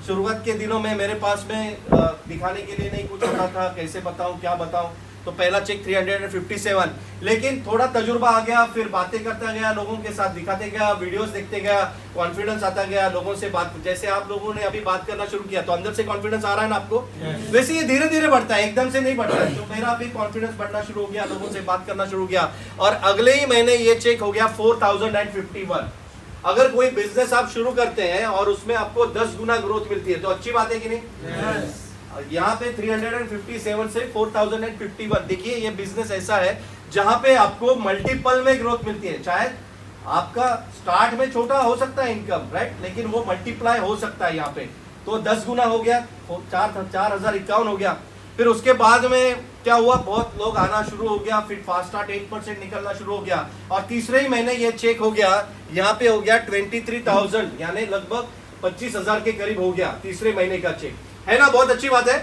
शुरुआत के दिनों में मेरे पास में दिखाने के लिए नहीं कुछ होता था, कैसे बताऊं क्या बताऊं। तो पहला चेक 357, लेकिन थोड़ा तजुर्बा आ गया, फिर बातें करता गया, लोगों के साथ दिखाते गया, वीडियोस देखते गया, कॉन्फिडेंस आता गया, लोगों से बात, जैसे आप लोगों ने अभी बात करना शुरू किया तो अंदर से कॉन्फिडेंस आ रहा है ना आपको, वैसे ये धीरे धीरे बढ़ता है, एकदम से नहीं बढ़ता है। तो मेरा भी कॉन्फिडेंस बढ़ना शुरू हो गया, लोगों से बात करना शुरू किया, और अगले ही महीने ये चेक हो गया 4051। अगर कोई बिजनेस आप शुरू करते हैं और उसमें आपको 10 गुना ग्रोथ मिलती है तो अच्छी बात है कि नहीं? यहाँ पे 357 से 4051, देखिए ये बिजनेस ऐसा है जहां पे आपको मल्टीपल में ग्रोथ मिलती है। चाहे आपका स्टार्ट में छोटा हो सकता है इनकम, राइट, लेकिन वो मल्टीप्लाई हो सकता है यहाँ पे। तो 10 गुना हो गया, 4051 हो गया। फिर उसके बाद में क्या हुआ, बहुत लोग आना शुरू हो गया, फिर फास्ट स्टार्ट 8% निकलना शुरू हो गया, और तीसरे ही महीने ये चेक हो गया, यहाँ पे हो गया 23,000, यानी लगभग 25,000 के करीब हो गया तीसरे महीने का चेक, है ना? बहुत अच्छी बात है।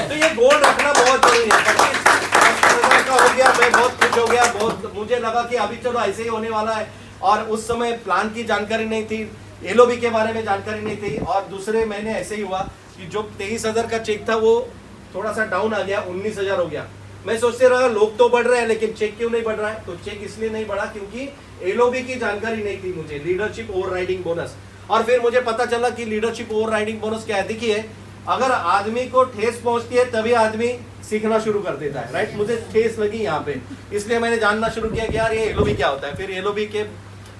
तो ये गोल रखना बहुत जरूरी है। 25,000 का हो गया, मैं बहुत खुश हो गया, बहुत मुझे लगा कि अभी चलो ऐसे ही होने वाला है। और उस समय प्लान की जानकारी नहीं थी, एलओबी के बारे में जानकारी नहीं थी, और दूसरे महीने ऐसे ही हुआ कि जो 23,000 का चेक था वो थोड़ा सा डाउन आ गया, 19,000 हो गया। मैं सोचते रहा लोग तो बढ़ रहे हैं लेकिन चेक क्यों नहीं बढ़ रहा है? तो चेक इसलिए नहीं बढ़ा क्योंकि एलओबी की जानकारी नहीं थी मुझे, लीडरशिप ओवरराइडिंग बोनस। और फिर मुझे पता चला कि लीडरशिप ओवरराइडिंग बोनस क्या है। देखिए, अगर आदमी को ठेस पहुंचती है तभी आदमी सीखना शुरू कर देता है, राइट। मुझे ठेस लगी यहाँ पे, इसलिए मैंने जानना शुरू किया कि यार ये एलओबी क्या होता है। फिर एलओबी के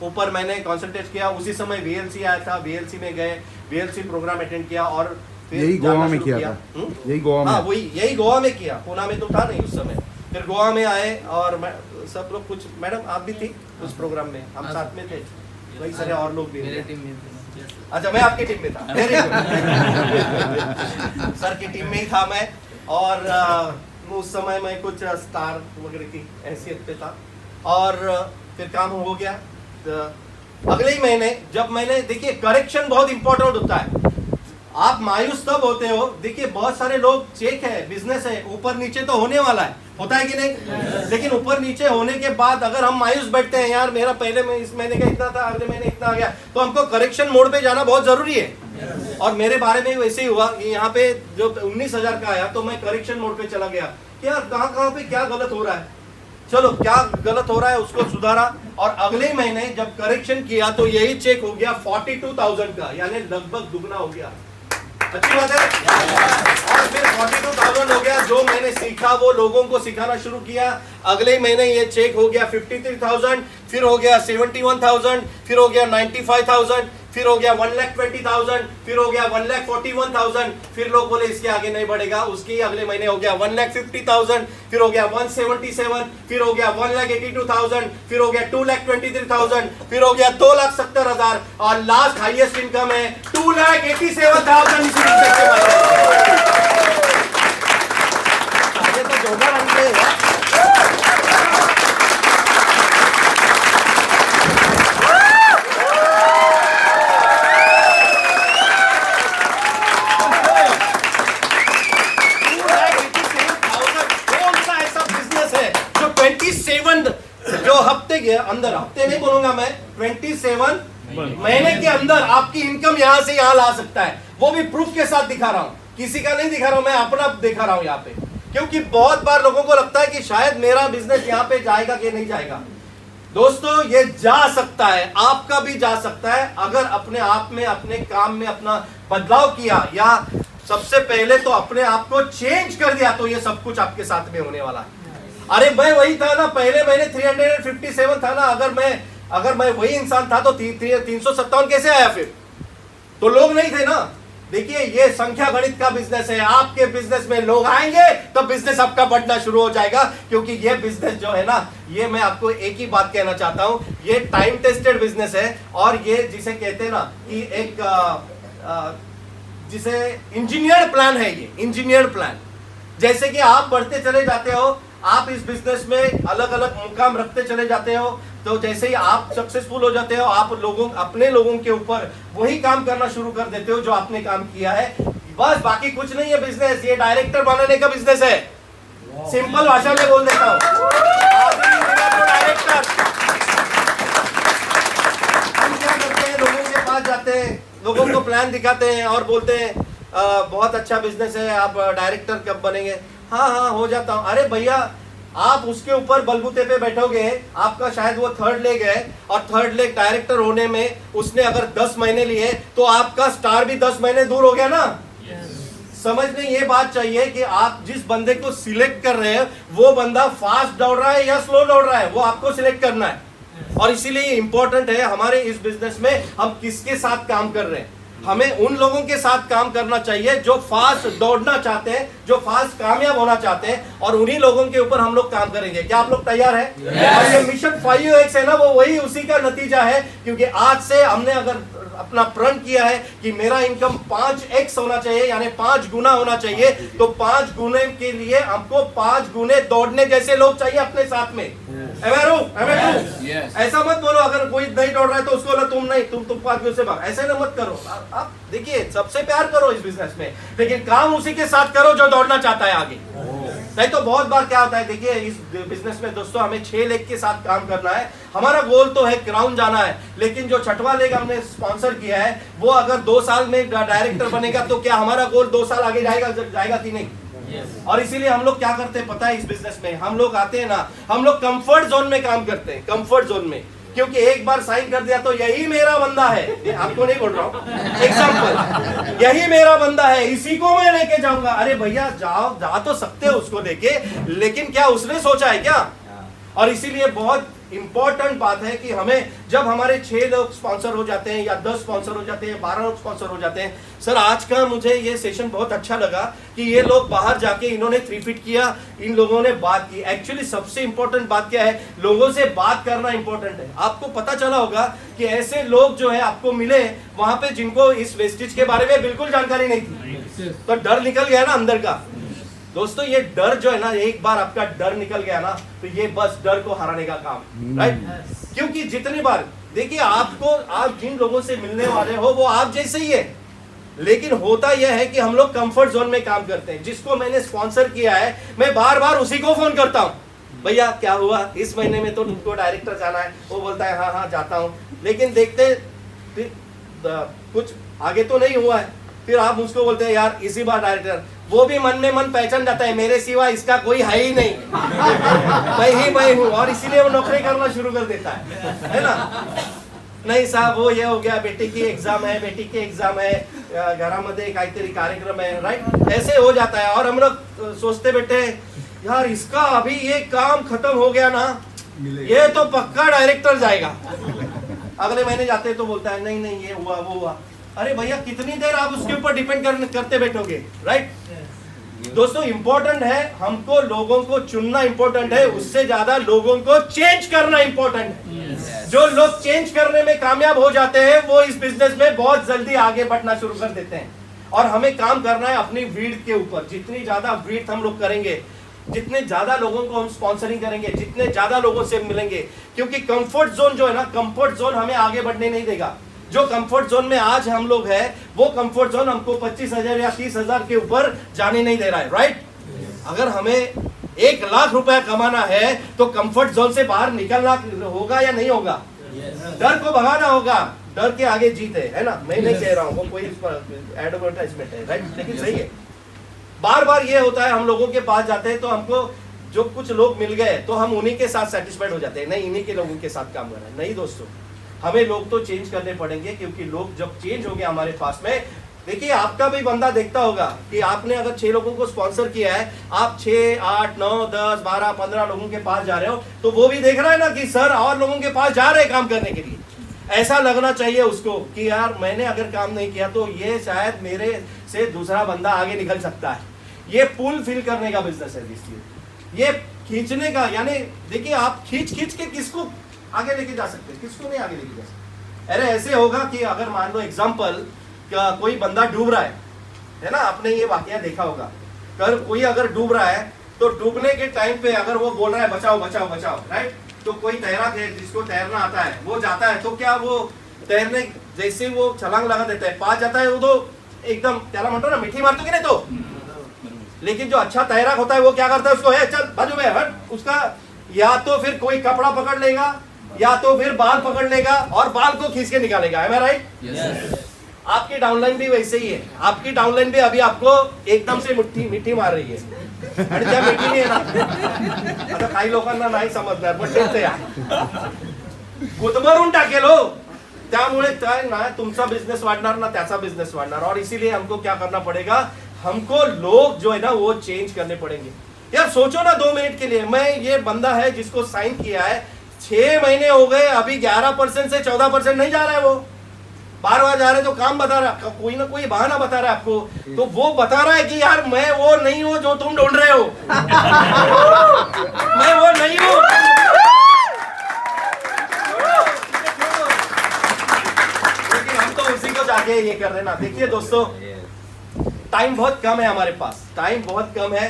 ऊपर मैंने कॉन्सेंट्रेट किया। उसी समय वीएलसी आया था, वीएलसी में गए, वीएलसी प्रोग्राम अटेंड किया, और यही गोवा में किया था। यही गोवा में, हाँ वही, यही गोवा में किया, पुणे में तो था नहीं उस समय। फिर गोवा में आए और सब लोग, कुछ मैडम आप भी थी उस प्रोग्राम में, हम साथ में थे, वही सारे और लोग भी थे। अच्छा, मैं आपकी टीम में था, सर की टीम में ही था मैं। और उस समय मैं कुछ स्टार वगैरह की हैसियत पे था, और फिर काम हो गया। तो अगले ही महीने जब मैंने, देखिए करेक्शन बहुत इंपॉर्टेंट होता है। आप मायूस तब होते हो, देखिए बहुत सारे लोग, चेक है, बिजनेस है, ऊपर नीचे तो होने वाला है, होता है कि नहीं? लेकिन ऊपर नीचे होने के बाद अगर हम मायूस बैठते हैं, यार मेरा पहले में इस महीने का इतना था, अगले महीने इतना आ गया, तो हमको करेक्शन मोड पे जाना बहुत जरूरी है। और मेरे बारे में वैसे ही हुआ कि यहाँ पे जो 19,000 का आया तो मैं करेक्शन मोड पे चला गया कि यार कहाँ पे क्या गलत हो रहा है, चलो क्या गलत हो रहा है उसको सुधारा। और अगले महीने जब करेक्शन किया तो यही चेक हो गया 42,000 का, यानी लगभग दुगना हो गया। अच्छी बात है। और फिर 42,000 हो गया। जो मैंने सीखा वो लोगों को सिखाना शुरू किया। अगले महीने ये चेक हो गया 53,000, फिर हो गया 71,000, फिर हो गया 95,000, फिर हो गया 1,20,000, फिर हो गया 1,41,000। फिर लोग बोले इसके आगे नहीं बढ़ेगा, उसके अगले महीने हो गया 1,50,000, फिर हो गया 177, फिर हो गया 1,82,000, फिर हो गया 2,23,000, फिर हो गया 2,70,000, और लास्ट हाईएस्ट इनकम है 2,87,000। आगे तो जोरदार अंक है। जो हफ्ते के अंदर, हफ्ते नहीं बोलूंगा मैं, 27 महीने के अंदर आपकी इनकम यहां से यहां ला सकता है। वो भी प्रूफ के साथ दिखा रहा हूं, किसी का नहीं दिखा रहा हूं, मैं अपना दिखा रहा हूं यहाँ पे। क्योंकि बहुत बार लोगों को लगता है कि शायद मेरा बिजनेस यहाँ पे जाएगा कि नहीं जाएगा। दोस्तों ये जा सकता है, आपका भी जा सकता है, अगर अपने आप में, अपने काम में अपना बदलाव किया, या सबसे पहले तो अपने आप को चेंज कर दिया, तो ये सब कुछ आपके साथ में होने वाला है। अरे मैं वही था ना, पहले महीने 357 था ना, अगर मैं वही इंसान था तो 357 कैसे आया फिर? तो लोग नहीं थे ना। देखिए ये संख्या गणित का बिजनेस है। आपके बिजनेस में लोग आएंगे तो बिजनेस आपका बढ़ना शुरू हो जाएगा। क्योंकि ये बिजनेस जो है ना, ये मैं आपको एक ही बात कहना चाहता हूं, ये टाइम टेस्टेड बिजनेस है। और ये जिसे कहते हैं ना कि एक जिसे इंजीनियर्ड प्लान है, ये इंजीनियर्ड प्लान। जैसे कि आप बढ़ते चले जाते हो, आप इस बिजनेस में अलग अलग मुकाम रखते चले जाते हो, तो जैसे ही आप सक्सेसफुल हो जाते हो, आप अपने लोगों के ऊपर वही काम करना शुरू कर देते हो जो आपने काम किया है। बस बाकी कुछ नहीं है बिजनेस, ये डायरेक्टर बनाने का बिजनेस है। सिंपल भाषा में बोल देता हूँ, डायरेक्टर। हम क्या करते हैं, लोगों के पास जाते हैं, लोगों को प्लान दिखाते हैं और बोलते हैं बहुत अच्छा बिजनेस है, आप डायरेक्टर कब बनेंगे? हाँ हाँ हो जाता हूँ। अरे भैया आप उसके ऊपर बलबूते पे बैठोगे, आपका शायद वो थर्ड लेग है और थर्ड लेग डायरेक्टर होने में उसने अगर 10 महीने लिए तो आपका स्टार भी 10 महीने दूर हो गया ना। समझने ये बात चाहिए कि आप जिस बंदे को सिलेक्ट कर रहे हैं वो बंदा फास्ट दौड़ रहा है या स्लो दौड़ रहा है, वो आपको सिलेक्ट करना है। और इसीलिए इंपॉर्टेंट है हमारे इस बिजनेस में हम किसके साथ काम कर रहे हैं। हमें उन लोगों के साथ काम करना चाहिए जो फास्ट दौड़ना चाहते हैं, जो फास्ट कामयाब होना चाहते हैं, और उन्हीं लोगों के ऊपर हम लोग काम करेंगे। क्या आप लोग तैयार हैं? और ये मिशन 5X है ना, वो वही उसी का नतीजा है। क्योंकि आज से हमने अगर अपना प्रण किया है कि मेरा इनकम 5x होना चाहिए, यानी 5 गुना होना चाहिए, तो 5 गुने के लिए हमको 5 गुने दौड़ने जैसे लोग चाहिए अपने साथ में। ऐसा मत बोलो अगर कोई नहीं दौड़ रहा है तो उसको बोलो तुम नहीं, तुम 5 गुने से भाग, ऐसे ना मत करो। आप देखिए सबसे प्यार करो इस बिजनेस में, लेकिन काम उसी के साथ करो जो दौड़ना चाहता है आगे। नहीं तो बहुत बार क्या होता है, देखिए इस बिजनेस में दोस्तों हमें 6 लेग के साथ काम करना है। हमारा गोल तो है क्राउन जाना है, लेकिन जो 6वां लेग हमने स्पॉन्सर किया है वो अगर 2 साल में डायरेक्टर बनेगा तो क्या हमारा गोल 2 साल आगे जाएगा कि नहीं? और इसीलिए हम लोग क्या करते हैं पता है, इस बिजनेस में हम लोग आते हैं ना, हम लोग कंफर्ट जोन में काम करते हैं, कंफर्ट जोन में। क्योंकि एक बार साइन कर दिया तो यही मेरा बंदा है, आपको नहीं बोल रहा हूं, एग्जांपल, यही मेरा बंदा है, इसी को मैं लेके जाऊंगा। अरे भैया जाओ, जा तो सकते हो उसको लेके, लेकिन क्या उसने सोचा है क्या? और इसीलिए बहुत इंपॉर्टेंट बात है कि हमें जब हमारे 6 लोग स्पॉन्सर हो जाते हैं या 10 स्पॉन्सर हो जाते हैं, 12 लोग स्पॉन्सर हो जाते हैं। सर आज का मुझे ये सेशन बहुत अच्छा लगा कि ये लोग बाहर जाके इन्होंने 3 फीट किया, इन लोगों ने बात की। एक्चुअली सबसे इंपॉर्टेंट बात क्या है, लोगों से बात करना इंपॉर्टेंट है। आपको पता चला होगा कि ऐसे लोग जो है आपको मिले वहां पे जिनको इस वेस्टेज के बारे में बिल्कुल जानकारी नहीं थी, तो डर निकल गया ना अंदर का। दोस्तों ये डर जो है ना, एक बार आपका डर निकल गया ना तो ये बस डर को हराने का काम, राइट? क्योंकि जितनी बार देखिए आपको, आप जिन लोगों से मिलने वाले हो वो आप जैसे ही है, लेकिन होता यह है कि हम लोग कंफर्ट जोन में काम करते हैं। जिसको मैंने स्पॉन्सर किया है मैं बार बार उसी को फोन करता हूं, भैया क्या हुआ इस महीने में, तो तुमको डायरेक्टर जाना है। वो बोलता है हाँ हाँ जाता हूं, लेकिन देखते कुछ आगे तो नहीं हुआ है। फिर आप मुझको बोलते हैं यार इसी बार डायरेक्टर, वो भी मन में मन पहचान जाता है मेरे सिवा इसका कोई है ही नहीं, मैं हूँ, और इसीलिए वो नौकरी करना शुरू कर देता है ना? नहीं साहब वो ये हो गया, बेटी की एग्जाम है, बेटी की एग्जाम है, घरामध्ये काहीतरी कार्यक्रम है, राइट? ऐसे हो जाता है। और हम लोग सोचते बैठे यार इसका अभी ये काम खत्म हो गया ना, ये तो पक्का डायरेक्टर जाएगा। अगले महीने जाते तो बोलता है नहीं नहीं ये हुआ वो हुआ। अरे भैया कितनी देर आप उसके ऊपर डिपेंड करते बैठोगे, राइट? दोस्तों इंपॉर्टेंट है, हमको लोगों को चुनना इंपॉर्टेंट है, उससे ज्यादा लोगों को चेंज करना इंपॉर्टेंट है। जो लोग चेंज करने में कामयाब हो जाते हैं वो इस बिजनेस में बहुत जल्दी आगे बढ़ना शुरू कर देते हैं। और हमें काम करना है अपनी विड्थ के ऊपर। जितनी ज्यादा विड्थ हम लोग करेंगे, जितने ज्यादा लोगों को हम स्पॉन्सरिंग करेंगे, जितने ज्यादा लोगों से मिलेंगे, क्योंकि कंफर्ट जोन जो है ना, कंफर्ट जोन हमें आगे बढ़ने नहीं देगा। जो कंफर्ट जोन में आज हम लोग हैं वो कंफर्ट जोन हमको 25,000 या 30,000 के ऊपर जाने नहीं दे रहा है, राइट? अगर हमें 1 लाख रुपया कमाना है तो कंफर्ट जोन से बाहर निकलना होगा या नहीं होगा? डर को भगाना होगा, डर के आगे जीत है ना? मैं नहीं कह रहा हूँ वो कोई एडवर्टाइजमेंट है, राइट? लेकिन सही है। बार बार ये होता है हम लोगों के पास जाते हैं तो हमको जो कुछ लोग मिल गए तो हम उन्हीं के साथ सेटिस्फाइड हो जाते हैं, नहीं इन्हीं के लोगों के साथ काम करना है। नहीं दोस्तों, हमें लोग तो चेंज करने पड़ेंगे, क्योंकि लोग जब चेंज हो गए हमारे पास में, देखिए आपका भी बंदा देखता होगा कि आपने अगर 6 लोगों को स्पॉन्सर किया है, आप 6, 8, 9, 10, 12, 15 लोगों के पास जा रहे हो, तो वो भी देख रहा है ना कि सर और लोगों के पास जा रहे हैं काम करने के लिए। ऐसा लगना चाहिए उसको कि यार मैंने अगर काम नहीं किया तो ये शायद मेरे से दूसरा बंदा आगे निकल सकता है। ये पुल फिल करने का बिजनेस है, इसलिए ये खींचने का, यानी देखिए आप खींच के किसको आगे लेके जा सकते हैं, किसको नहीं आगे लेके जा सकते। अरे ऐसे होगा कि अगर मान लो एग्जांपल कोई बंदा डूब रहा है ना, आपने ये वाकया देखा होगा, कोई अगर डूब रहा है तो डूबने के टाइम पे अगर वो बोल रहा है बचाओ बचाओ बचाओ, राइट? तो कोई तैराक है जिसको तैरना आता है वो जाता है, तो क्या वो तैरने जैसे वो छलांग लगा देता है, पास जाता है, वो तो एकदम त्याला म्हणतो ना मिठी मारतो कि नहीं तो। लेकिन जो अच्छा तैराक होता है वो क्या करता है, उसको है चल बाजू में हट, उसका या तो फिर कोई कपड़ा पकड़ लेगा या तो फिर बाल पकड़ लेगा और बाल को खींच के निकालेगा, है मैं राइट? आपकी डाउनलाइन भी वैसे ही है। आपकी डाउनलाइन भी अभी आपको एकदम से मिठी मार रही है आणि त्या मिठी नाही येणार। आता काही लोकांना नाही समजणार पण तेच आहे, गुदमरून टाकेल हो। त्यामुळे काय ना तुमचा बिझनेस वाढणार ना त्याचा बिझनेस वाढणार। और इसीलिए हमको क्या करना पड़ेगा, हमको लोग जो है ना वो चेंज करने पड़ेंगे। यार सोचो ना 2 मिनट के लिए, मैं ये बंदा है जिसको साइन किया है, 6 महीने हो गए, अभी 11% से 14% नहीं जा रहा है वो, 12 जा रहा है। तो काम बता रहा, कोई ना कोई बहाना बता रहा है आपको, तो वो बता रहा है कि यार मैं वो नहीं हूं जो तुम ढूंढ रहे हो मैं वो नहीं हूं। लेकिन हम तो उसी को जाके ये कर रहे ना। देखिए दोस्तों, टाइम बहुत कम है हमारे पास, टाइम बहुत कम है।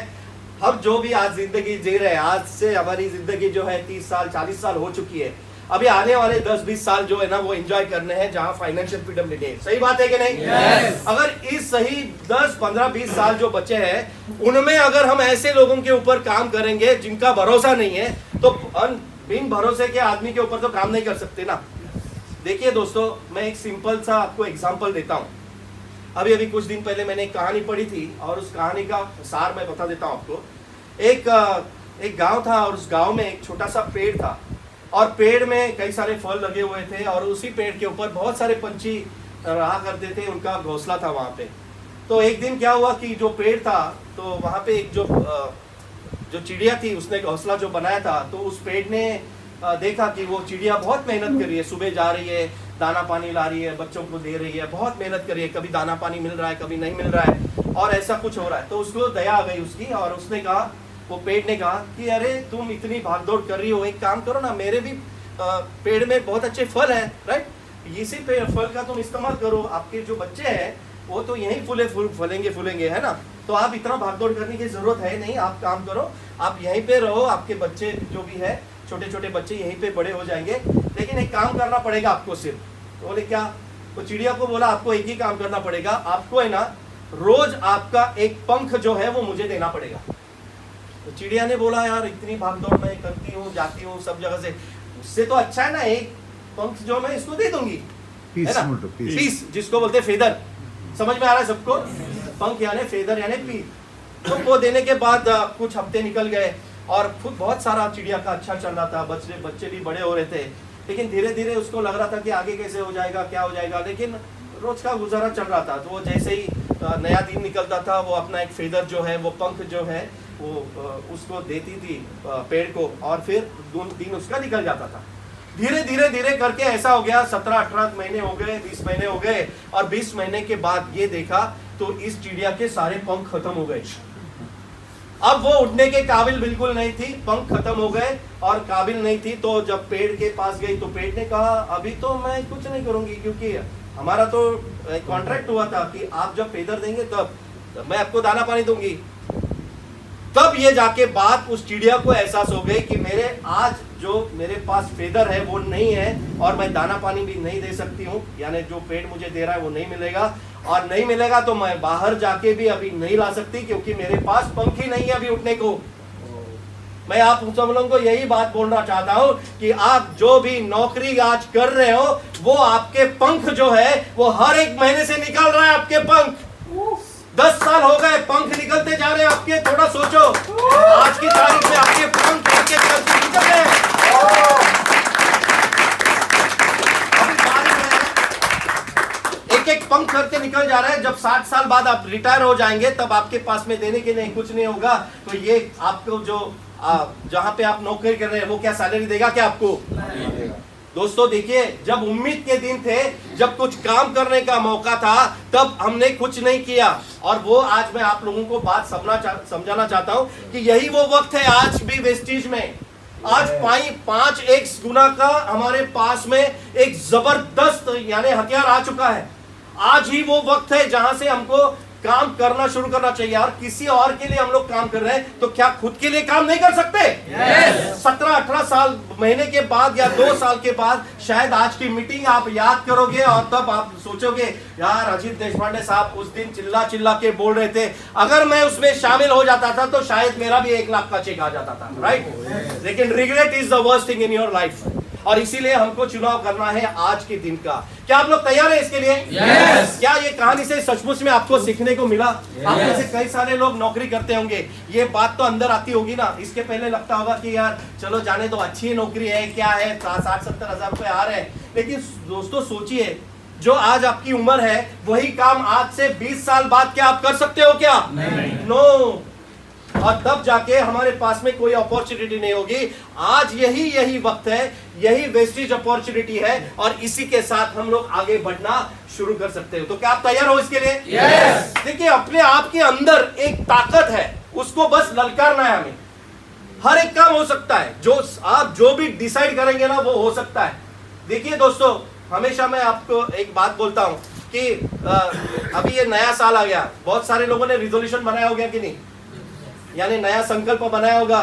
हम जो भी आज जिंदगी जी रहे हैं, आज से हमारी जिंदगी जो है 30 साल 40 साल हो चुकी है। अभी आने वाले 10-20 साल जो है ना वो एंजॉय करने हैं, जहां फाइनेंशियल फ्रीडम मिले। सही बात है कि नहीं? yes. अगर इस सही 10-15-20 साल जो बचे हैं उनमें अगर हम ऐसे लोगों के ऊपर काम करेंगे जिनका भरोसा नहीं है, तो बिन भरोसे के आदमी के ऊपर तो काम नहीं कर सकते ना। देखिए दोस्तों, मैं एक सिंपल सा आपको एग्जाम्पल देता हूं। अभी अभी कुछ दिन पहले मैंने एक कहानी पढ़ी थी और उस कहानी का सार मैं बता देता हूं आपको। एक गांव था और उस गांव में एक छोटा सा पेड़ था और पेड़ में कई सारे फल लगे हुए थे और उसी पेड़ के ऊपर बहुत सारे पंछी रहा करते थे, उनका घोंसला था वहां पे। तो एक दिन क्या हुआ कि जो पेड़ था तो वहां पे एक जो चिड़िया थी उसने घोंसला जो बनाया था, तो उस पेड़ ने देखा कि वो चिड़िया बहुत मेहनत कर रही है, सुबह जा रही है, दाना पानी ला रही है, बच्चों को दे रही है, बहुत मेहनत कर रही है, कभी दाना पानी मिल रहा है कभी नहीं मिल रहा है और ऐसा कुछ हो रहा है। तो उसको दया आ गई उसकी और उसने कहा, वो पेड़ ने कहा कि अरे तुम इतनी भागदौड़ कर रही हो, एक काम करो ना, मेरे भी पेड़ में बहुत अच्छे फल है, राइट, इसी फल का तुम इस्तेमाल करो, आपके जो बच्चे हैं वो तो यही फूलेंगे है ना, तो आप इतना भागदौड़ करने की जरूरत है नहीं। आप काम करो, आप यहीं पे रहो, आपके बच्चे जो भी है छोटे छोटे बच्चे यहीं पे बड़े हो जाएंगे, लेकिन एक काम करना पड़ेगा आपको सिर्फ। तो बोले क्या? तो चिड़िया को बोला आपको एक ही काम करना पड़ेगा, आपको है ना रोज आपका एक पंख जो है वो मुझे देना पड़ेगा। तो चिड़िया ने बोला यार इतनी भागदौड़ मैं करती हूँ, जाती हूँ सब जगह से, उससे तो अच्छा है ना एक पंख जो मैं इसको दे दूंगी, पीस जिसको बोलते फेदर। समझ में आ रहा है सबको? पंख यानी फेदर यानी पीस। तो वो देने के बाद कुछ हफ्ते निकल गए और खुद बहुत सारा चिड़िया का अच्छा चल रहा था, बच्चे भी बड़े हो रहे थे, लेकिन धीरे धीरे उसको लग रहा था कि आगे कैसे हो जाएगा, क्या हो जाएगा, लेकिन रोज का गुजारा चल रहा था। तो वो जैसे ही नया दिन निकलता था वो अपना एक फेदर जो है, वो पंख जो है वो उसको देती थी पेड़ को, और फिर दिन उसका निकल जाता था। धीरे करके ऐसा हो गया 17-18 महीने हो गए, 20 महीने हो गए, और 20 महीने के बाद ये देखा तो इस चिड़िया के सारे पंख खत्म हो गए। अब वो उड़ने के काबिल बिल्कुल नहीं थी, पंख खत्म हो गए और काबिल नहीं थी। तो जब पेड़ के पास गई तो पेड़ ने कहा अभी तो मैं कुछ नहीं करूंगी, क्योंकि हमारा तो कॉन्ट्रैक्ट हुआ था कि आप जब फेदर देंगे तब मैं आपको दाना पानी दूंगी। तब ये जाके बात उस चिड़िया को एहसास हो गई कि मेरे पास फेदर है वो नहीं है और मैं दाना पानी भी नहीं दे सकती हूँ, यानी जो पेड़ मुझे दे रहा है वो नहीं मिलेगा, और नहीं मिलेगा तो मैं बाहर जाके भी अभी नहीं ला सकती क्योंकि मेरे पास पंख ही नहीं है अभी उठने को। मैं आप सब लोगों को यही बात बोलना चाहता हूँ कि आप जो भी नौकरी आज कर रहे हो वो आपके पंख जो है वो हर एक महीने से निकल रहा है। आपके पंख 10 साल हो गए, पंख निकलते जा रहे हैं आपके। थोड़ा सोचो, आज की तारीख में आपके पंख निकल रहे हैं। एक पंख करके निकल जा रहा है। जब 60 साल बाद आप रिटायर हो जाएंगे तब आपके पास में देने के लिए कुछ नहीं होगा, तो ये आपको जो जहां पे आप नौकरी कर रहे हैं वो क्या सैलरी देगा क्या आपको? दोस्तों देखिए, जब उम्मीद के दिन थे, जब कुछ काम करने का मौका था, तब हमने कुछ नहीं किया। और वो आज मैं आप लोगों को बात समझाना चाहता हूं कि यही वो वक्त है आज भी वेस्टीज में। आज 5x गुना का हमारे पास में एक जबरदस्त यानी हथियार आ चुका है। आज ही वो वक्त है जहां से हमको काम करना शुरू करना चाहिए। और किसी और के लिए हम लोग काम कर रहे हैं तो क्या खुद के लिए काम नहीं कर सकते? 17-18 साल महीने के बाद या 2 साल के बाद शायद आज की मीटिंग आप याद करोगे और तब आप सोचोगे यार अजीत देशपांडे साहब उस दिन चिल्ला के बोल रहे थे, अगर मैं उसमें शामिल हो जाता था तो शायद मेरा भी 1 लाख का चेक आ जाता था, राइट? लेकिन regret is the worst thing in your life. और इसीलिए हमको चुनाव करना है आज के दिन का। क्या आप लोग तैयार हैं इसके लिए? Yes! क्या ये कहानी से सचमुच में आपको सीखने को मिला? आप में से कई सारे लोग नौकरी करते होंगे, ये बात तो अंदर आती होगी ना। इसके पहले लगता होगा कि यार चलो जाने तो, अच्छी नौकरी है, क्या है, 60-70 हजार रुपए आ रहे हैं। लेकिन दोस्तों सोचिए, जो आज आपकी उम्र है वही काम आज से 20 साल बाद क्या आप कर सकते हो क्या? नहीं। नो। और तब जाके हमारे पास में कोई अपॉर्चुनिटी नहीं होगी। आज यही वक्त है, यही वेस्टेज अपॉर्चुनिटी है, और इसी के साथ हम लोग आगे बढ़ना शुरू कर सकते हो। तो क्या आप तैयार हो इसके लिए? Yes! देखिए, अपने आप के अंदर एक ताकत है, उसको बस ललकारना है हमें। हर एक काम हो सकता है, जो आप जो भी डिसाइड करेंगे ना वो हो सकता है। देखिए दोस्तों, हमेशा मैं आपको एक बात बोलता हूं कि अभी ये नया साल आ गया, बहुत सारे लोगों ने रिजोल्यूशन बनाया हो गया कि नहीं? यानी नया संकल्प बनाया होगा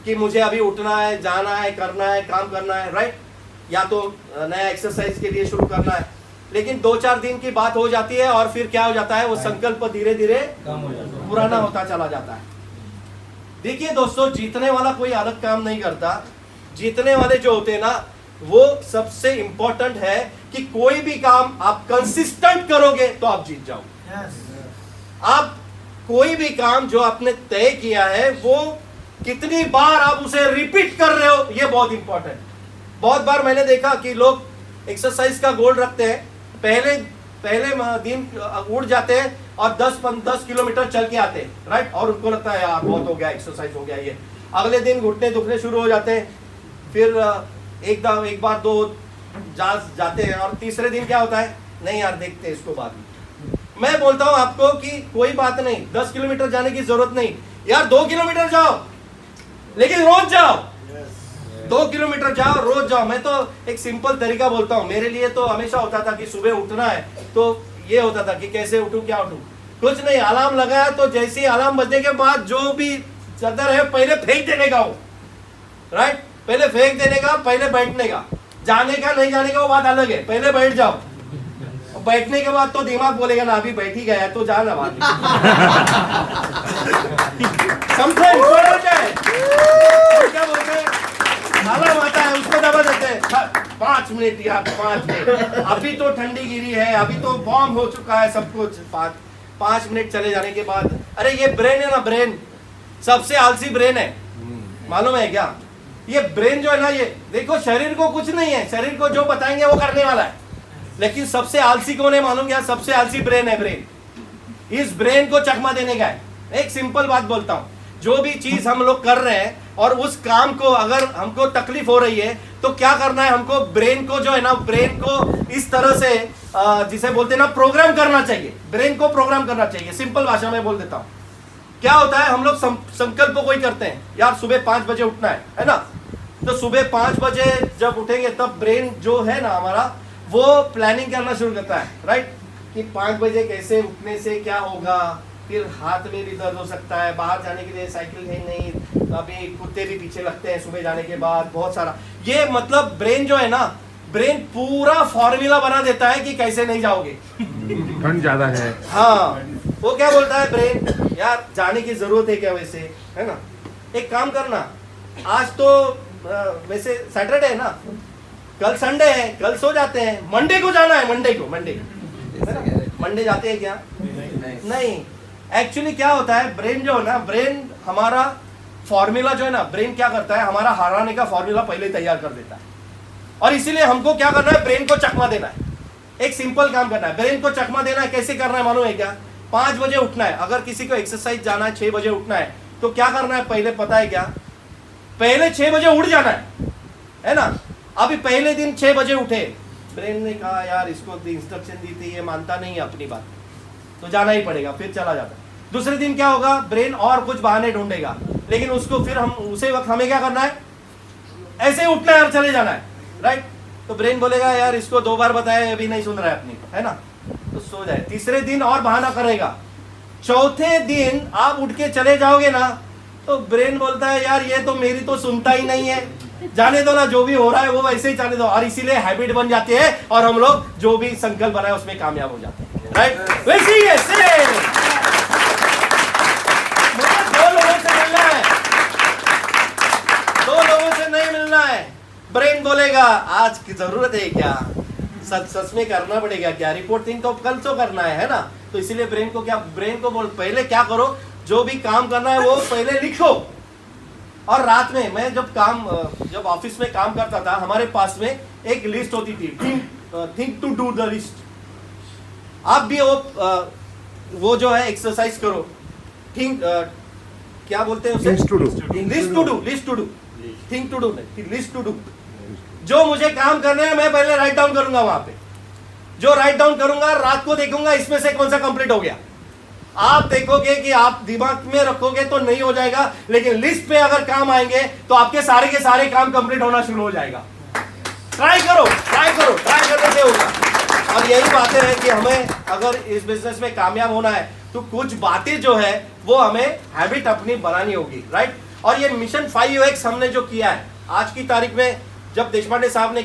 कि मुझे अभी उठना है, जाना है, करना है, काम करना है, राइट? या तो नया एक्सरसाइज के लिए शुरू करना है। लेकिन 2-4 दिन की बात हो जाती है और फिर क्या हो जाता है, वो संकल्प धीरे धीरे पुराना होता चला जाता है। देखिए दोस्तों, जीतने वाला कोई अलग काम नहीं करता। जीतने वाले जो होते हैं ना, वो सबसे इंपॉर्टेंट है कि कोई भी काम आप कंसिस्टेंट करोगे तो आप जीत जाओगे। आप कोई भी काम जो आपने तय किया है, वो कितनी बार आप उसे रिपीट कर रहे हो, ये बहुत इंपॉर्टेंट। बहुत बार मैंने देखा कि लोग एक्सरसाइज का गोल रखते हैं, पहले दिन उड़ जाते हैं और 10 किलोमीटर चल के आते हैं, राइट? और उनको लगता है यार बहुत हो गया, एक्सरसाइज हो गया ये। अगले दिन घुटने दुखने शुरू हो जाते हैं, फिर एक बार 2 जाते हैं, और तीसरे दिन क्या होता है, नहीं यार देखते हैं इसको बाद में। मैं बोलता हूं आपको कि कोई बात नहीं, 10 किलोमीटर जाने की जरूरत नहीं यार, 2 किलोमीटर जाओ, लेकिन रोज जाओ। 2 किलोमीटर जाओ, रोज जाओ। मैं तो एक सिंपल तरीका बोलता हूं, मेरे लिए तो हमेशा होता था कि सुबह उठना है तो ये होता था कि कैसे उठूं, क्या उठूं, कुछ नहीं, अलार्म लगाया तो जैसे ही अलार्म बजने के बाद जो भी चादर है पहले फेंक देने का हो, राइट? पहले फेंक देने का, पहले बैठने का। जाने का नहीं जाने का वो बात अलग है, पहले बैठ जाओ। बैठने के बाद तो दिमाग बोलेगा ना अभी बैठ ही गया तो जाना बाद में। क्या बोलते हैं, अलार्म आता है उसको दबा देते हैं, 5 मिनट या 5 मिनट, अभी तो ठंडी गिरी है, अभी तो बॉम्ब हो चुका है सब कुछ। 5 मिनट चले जाने के बाद, अरे ये ब्रेन है ना, ब्रेन सबसे आलसी ब्रेन है, मालूम है क्या? ये ब्रेन जो है ना, ये देखो शरीर को कुछ नहीं है, शरीर को जो बताएंगे वो करने वाला है। लेकिन सबसे आलसी कौन है मालूम क्या? सबसे आलसी ब्रेन है। ब्रेन, इस ब्रेन को चकमा देने का है। एक सिंपल बात बोलता हूं, जो भी चीज हम लोग कर रहे हैं और उस काम को अगर हमको तकलीफ हो रही है तो क्या करना है, हमको ब्रेन को जो है ना, ब्रेन को इस तरह से जिसे बोलते हैं ना प्रोग्राम करना चाहिए। ब्रेन को प्रोग्राम करना चाहिए। सिंपल भाषा में बोल देता हूं, क्या होता है, हम लोग संकल्प कोई करते हैं, यार सुबह 5 बजे उठना है ना? तो सुबह 5 बजे जब उठेंगे तब ब्रेन जो है ना हमारा, वो प्लानिंग करना शुरू करता है, राइट? कि 5 बजे कैसे उठने से क्या होगा, फिर हाथ में भी दर्द हो सकता है, बाहर जाने के लिए साइकिल है नहीं, अभी कुत्ते भी पीछे लगते हैं सुबह जाने के बाद, बहुत सारा। ये मतलब ब्रेन जो है ना, ब्रेन पूरा फॉर्मूला बना देता है कि कैसे नहीं जाओगे। ठंड ज्यादा है, हाँ, वो क्या बोलता है ब्रेन, यार जाने की जरूरत है क्या वैसे, है ना? एक काम करना, आज तो वैसे सैटरडे है ना, कल संडे है, कल सो जाते हैं, मंडे को जाना है, मंडे जाते हैं क्या? नहीं। एक्चुअली क्या होता है, ब्रेन जो है ना, ब्रेन हमारा फॉर्मूला जो है ना, ब्रेन क्या करता है, हमारा हराने का फॉर्मूला पहले तैयार कर देता है। और इसीलिए हमको क्या करना है, ब्रेन को चकमा देना है। एक सिंपल काम करना है, ब्रेन को चकमा देना है। कैसे करना है मालूम है क्या? 5 बजे उठना है। अगर किसी को एक्सरसाइज जाना है, 6 बजे उठना है, तो क्या करना है पहले, पता है क्या? पहले 6 बजे उठ जाना है ना? अभी पहले दिन 6 बजे उठे, ब्रेन ने कहा यार इसको इंस्ट्रक्शन दी थी, ये मानता नहीं है अपनी बात, तो जाना ही पड़ेगा, फिर चला जाता है। दूसरे दिन क्या होगा, ब्रेन और कुछ बहाने ढूंढेगा, लेकिन उसको फिर हम उसे वक्त हमें क्या करना है, ऐसे ही उठना है और चले जाना है, राइट? तो ब्रेन बोलेगा यार इसको 2 बार बताया, अभी नहीं सुन रहा है अपनी, है ना? तो सो जाए। तीसरे दिन और बहाना करेगा। चौथे दिन आप उठ के चले जाओगे ना, तो ब्रेन बोलता है यार ये तो मेरी तो सुनता ही नहीं है, जाने दो ना, जो भी हो रहा है वो वैसे ही जाने दो। और इसीलिए हैबिट बन जाती है और हम लोग जो भी संकल्प बनाए उसमें कामयाब हो जाते हैं, राइट? वैसे ही है, मुझे 2 लोगों से मिलना है, 2 लोगों से नहीं मिलना है। ब्रेन बोलेगा आज की जरूरत है क्या, सच सच में करना पड़ेगा क्या, रिपोर्टिंग तो कल तो करना है ना। तो इसीलिए ब्रेन को बोल पहले क्या करो, जो भी काम करना है वो पहले लिखो। और रात में मैं जब ऑफिस में काम करता था, हमारे पास में एक लिस्ट होती थी, think to do the list. आप भी वो जो है एक्सरसाइज करो, थिंक क्या बोलते हैं उसे, Things to do. List to do, think to do नहीं, लिस्ट टू डू। जो मुझे काम करने हैं मैं पहले राइट डाउन करूंगा, वहां पे जो राइट डाउन करूंगा रात को देखूंगा इसमें से कौन सा कंप्लीट हो गया। आप देखोगे कि आप दिमाग में रखोगे तो नहीं हो जाएगा, लेकिन लिस्ट पे अगर काम आएंगे तो आपके सारे के सारे काम कंप्लीट होना शुरू हो जाएगा। ट्राई करो, ट्राई करने से होगा। और यही बातें हैं कि हमें अगर इस बिजनेस में कामयाब होना है तो कुछ बातें जो है वो हमें हैबिट अपनी बनानी होगी, राइट। और ये मिशन 5UX हमने जो किया है आज की तारीख में, जब देशपांडे साहब ने